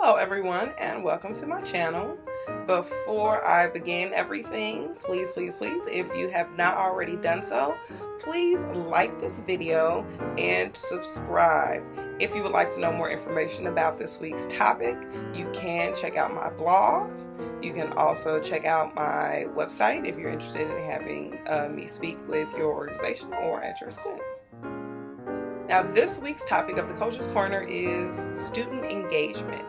Hello everyone and welcome to my channel. Before I begin everything, please, if you have not already done so, please like this video and subscribe. If you would like to know more information about this week's topic, you can check out my blog. You can also check out my website if you're interested in having me speak with your organization or at your school. Now, this week's topic of the Coach's Corner is student engagement.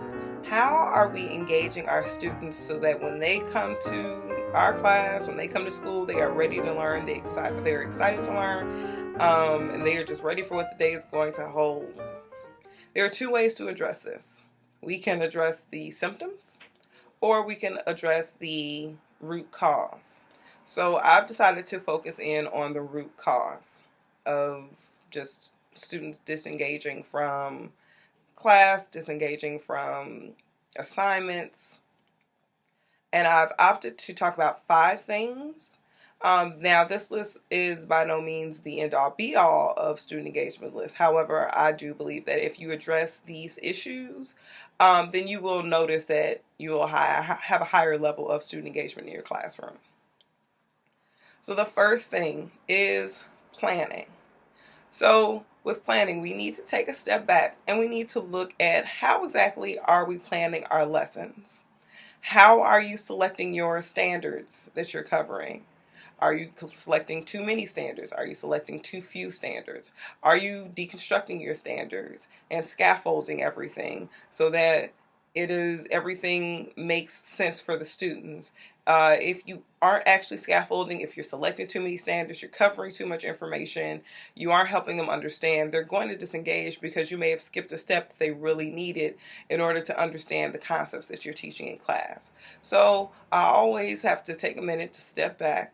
How are we engaging our students so that when they come to our class, when they come to school, they are ready to learn, they're excited to learn, and they are just ready for what the day is going to hold? There are two ways to address this. We can address the symptoms, or we can address the root cause. So I've decided to focus in on the root cause of just students disengaging from class, disengaging from assignments, and I've opted to talk about 5 things. Now, this list is by no means the end-all be-all of student engagement list. However, I do believe that if you address these issues, then you will notice that you will have a higher level of student engagement in your classroom. So the first thing is planning. So with planning, we need to take a step back and we need to look at how exactly are we planning our lessons? How are you selecting your standards that you're covering? Are you selecting too many standards? Are you selecting too few standards? Are you deconstructing your standards and scaffolding everything so that everything makes sense for the students? If you aren't actually scaffolding, if you're selecting too many standards, you're covering too much information, you aren't helping them understand, they're going to disengage because you may have skipped a step that they really needed in order to understand the concepts that you're teaching in class. So I always have to take a minute to step back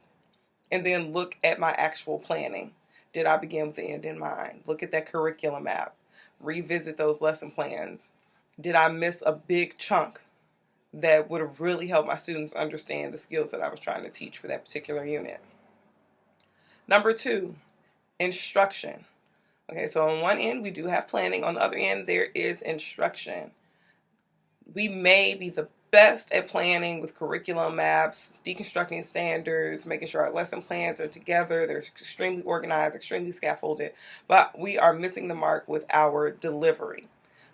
and then look at my actual planning. Did I begin with the end in mind? Look at that curriculum map. Revisit those lesson plans. Did I miss a big chunk that would have really helped my students understand the skills that I was trying to teach for that particular unit? Number 2, instruction. Okay, so on one end we do have planning. On the other end there is instruction. We may be the best at planning with curriculum maps, deconstructing standards, making sure our lesson plans are together, they're extremely organized, extremely scaffolded, but we are missing the mark with our delivery.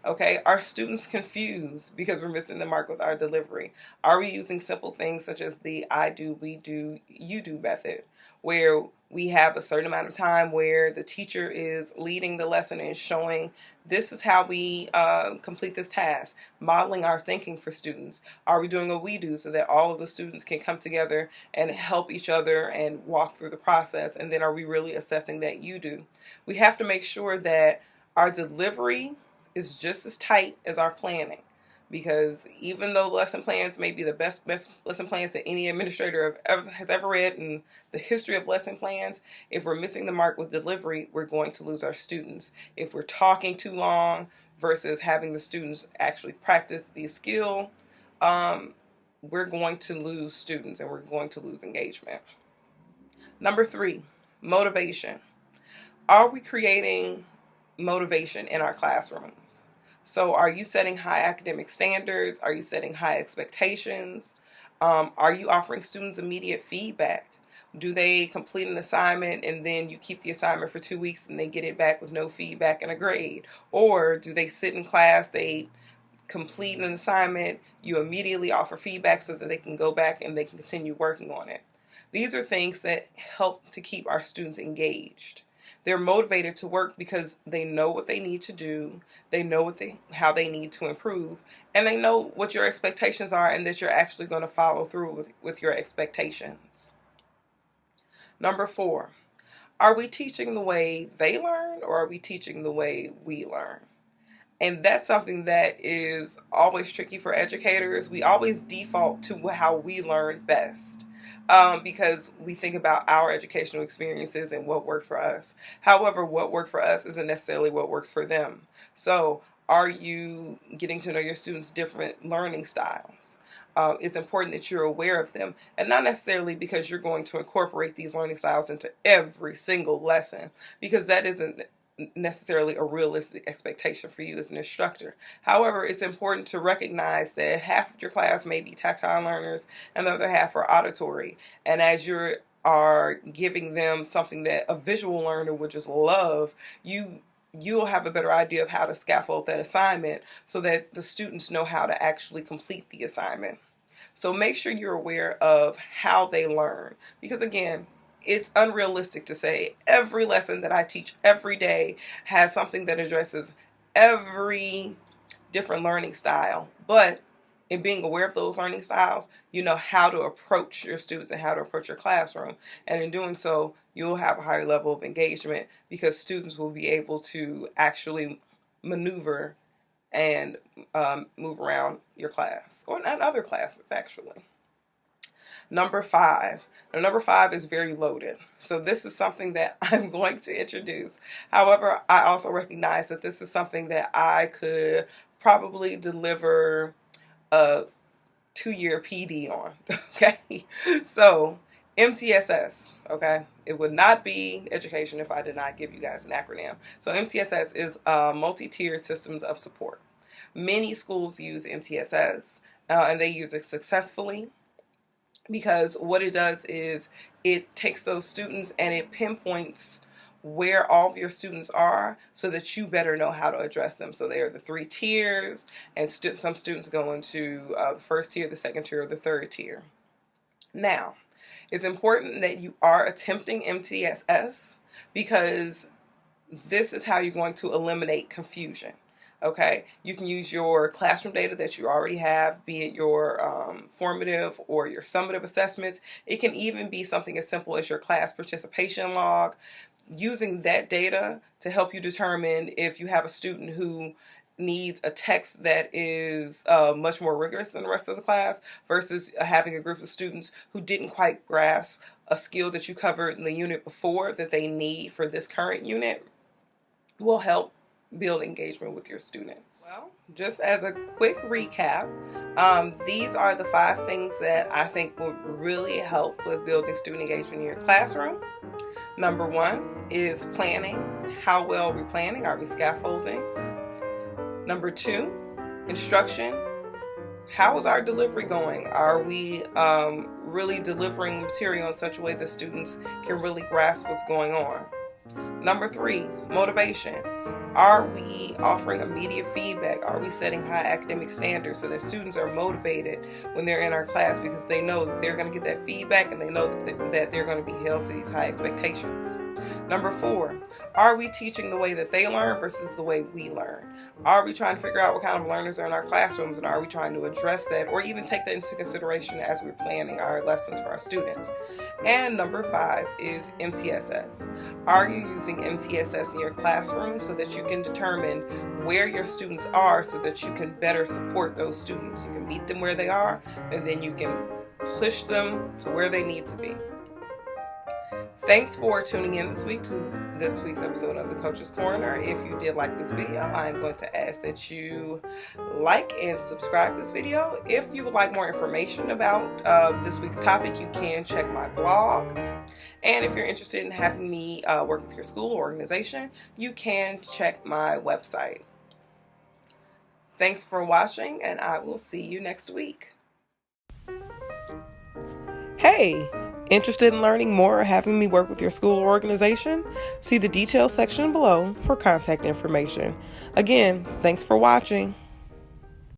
Okay, are students confused because we're missing the mark with our delivery? Are we using simple things such as the I do, we do, you do method, where we have a certain amount of time where the teacher is leading the lesson and showing this is how we complete this task, modeling our thinking for students? Are we doing a we do so that all of the students can come together and help each other and walk through the process? And then are we really assessing that you do? We have to make sure that our delivery is just as tight as our planning, because even though lesson plans may be the best lesson plans that any administrator has ever read in the history of lesson plans, if we're missing the mark with delivery, we're going to lose our students. If we're talking too long versus having the students actually practice the skill, we're going to lose students and we're going to lose engagement. Number 3, motivation. Are we creating motivation in our classrooms? So are you setting high academic standards? Are you setting high expectations? Are you offering students immediate feedback? Do they complete an assignment and then you keep the assignment for 2 weeks and they get it back with no feedback and a grade? Or do they sit in class, they complete an assignment, you immediately offer feedback so that they can go back and they can continue working on it? These are things that help to keep our students engaged. They're motivated to work because they know what they need to do, they know how they need to improve, and they know what your expectations are and that you're actually going to follow through with your expectations. Number 4, are we teaching the way they learn or are we teaching the way we learn? And that's something that is always tricky for educators. We always default to how we learn best. Because we think about our educational experiences and what worked for us. However, what worked for us isn't necessarily what works for them. So are you getting to know your students' different learning styles? It's important that you're aware of them, and not necessarily because you're going to incorporate these learning styles into every single lesson, because that isn't necessarily a realistic expectation for you as an instructor. However, it's important to recognize that half of your class may be tactile learners and the other half are auditory. And as you are giving them something that a visual learner would just love, you'll have a better idea of how to scaffold that assignment so that the students know how to actually complete the assignment. So make sure you're aware of how they learn, because again, it's unrealistic to say every lesson that I teach every day has something that addresses every different learning style. But in being aware of those learning styles, you know how to approach your students and how to approach your classroom. And in doing so, you'll have a higher level of engagement because students will be able to actually maneuver and move around your class, or not other classes actually. Number 5. Now, number 5 is very loaded. So this is something that I'm going to introduce. However, I also recognize that this is something that I could probably deliver a 2-year PD on. Okay. So MTSS. Okay. It would not be education if I did not give you guys an acronym. So MTSS is multi-tiered systems of support. Many schools use MTSS and they use it successfully, because what it does is it takes those students and it pinpoints where all of your students are so that you better know how to address them. So there are the 3 tiers, and some students go into the first tier, the second tier, or the third tier. Now, it's important that you are attempting MTSS because this is how you're going to eliminate confusion. Okay, you can use your classroom data that you already have, be it your formative or your summative assessments. It can even be something as simple as your class participation log, using that data to help you determine if you have a student who needs a text that is much more rigorous than the rest of the class versus having a group of students who didn't quite grasp a skill that you covered in the unit before that they need for this current unit. Will help build engagement with your students. Well, just as a quick recap, these are the 5 things that I think would really help with building student engagement in your classroom. Number 1 is planning. How well are we planning? Are we scaffolding? Number 2, instruction. How is our delivery going? Are we really delivering material in such a way that students can really grasp what's going on? Number 3, motivation. Are we offering immediate feedback? Are we setting high academic standards so that students are motivated when they're in our class because they know that they're going to get that feedback and they know that they're going to be held to these high expectations? Number 4, are we teaching the way that they learn versus the way we learn? Are we trying to figure out what kind of learners are in our classrooms, and are we trying to address that or even take that into consideration as we're planning our lessons for our students? And number 5 is MTSS. Are you using MTSS in your classroom so that you can determine where your students are so that you can better support those students? You can meet them where they are, and then you can push them to where they need to be. Thanks for tuning in this week to this week's episode of the Coach's Corner. If you did like this video, I'm going to ask that you like and subscribe this video. If you would like more information about this week's topic, you can check my blog. And if you're interested in having me work with your school or organization, you can check my website. Thanks for watching, and I will see you next week. Hey! Interested in learning more or having me work with your school or organization? See the details section below for contact information. Again, thanks for watching.